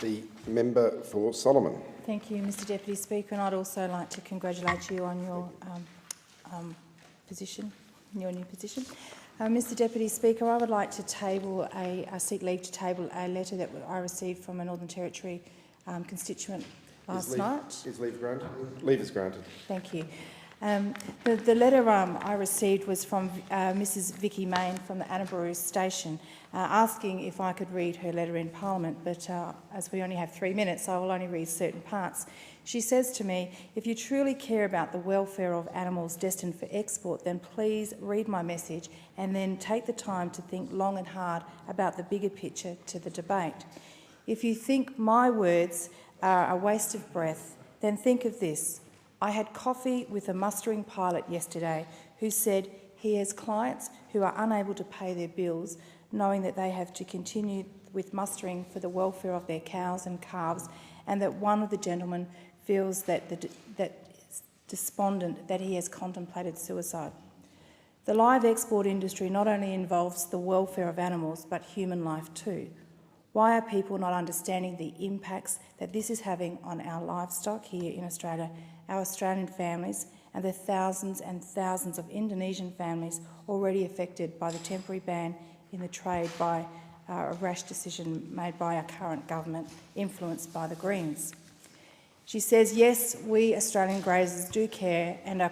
The member for Solomon. Thank you, Mr Deputy Speaker, and I'd also like to congratulate you on your new position. Mr Deputy Speaker, I would like to table seek leave to table a letter that I received from a Northern Territory constituent last night. Is leave granted? Leave is granted. Thank you. The letter I received was from Mrs Vicky Main from the Annaburu station, asking if I could read her letter in Parliament, but as we only have 3 minutes, I will only read certain parts. She says to me, "If you truly care about the welfare of animals destined for export, then please read my message and then take the time to think long and hard about the bigger picture to the debate. If you think my words are a waste of breath, then think of this. I had coffee with a mustering pilot yesterday who said he has clients who are unable to pay their bills, knowing that they have to continue with mustering for the welfare of their cows and calves, and that one of the gentlemen feels that despondent that he has contemplated suicide. The live export industry not only involves the welfare of animals, but human life too. Why are people not understanding the impacts that this is having on our livestock here in Australia, our Australian families, and the thousands and thousands of Indonesian families already affected by the temporary ban in the trade by a rash decision made by our current government, influenced by the Greens?" She says, "Yes, we Australian grazers do care and are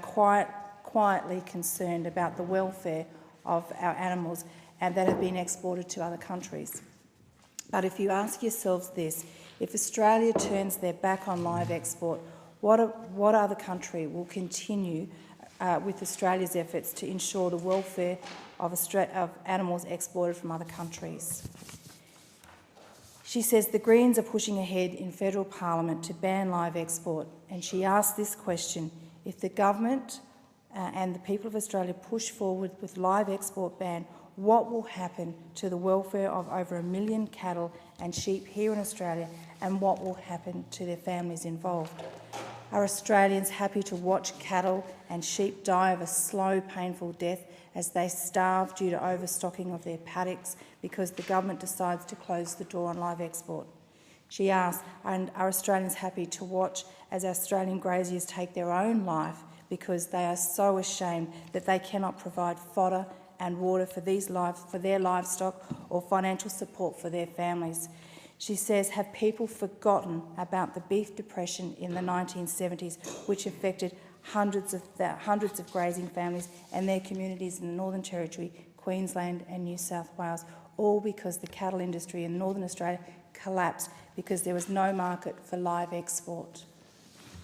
quietly concerned about the welfare of our animals and that have been exported to other countries. But if you ask yourselves this, if Australia turns their back on live export, what other country will continue with Australia's efforts to ensure the welfare of animals exported from other countries?" She says the Greens are pushing ahead in federal parliament to ban live export, and she asked this question: if the government and the people of Australia push forward with live export ban, what will happen to the welfare of over 1 million cattle and sheep here in Australia, and what will happen to their families involved? Are Australians happy to watch cattle and sheep die of a slow, painful death as they starve due to overstocking of their paddocks because the government decides to close the door on live export? She asked, and are Australians happy to watch as Australian graziers take their own life because they are so ashamed that they cannot provide fodder and water for their livestock or financial support for their families? She says, have people forgotten about the beef depression in the 1970s, which affected hundreds of grazing families and their communities in the Northern Territory, Queensland and New South Wales, all because the cattle industry in Northern Australia collapsed because there was no market for live export?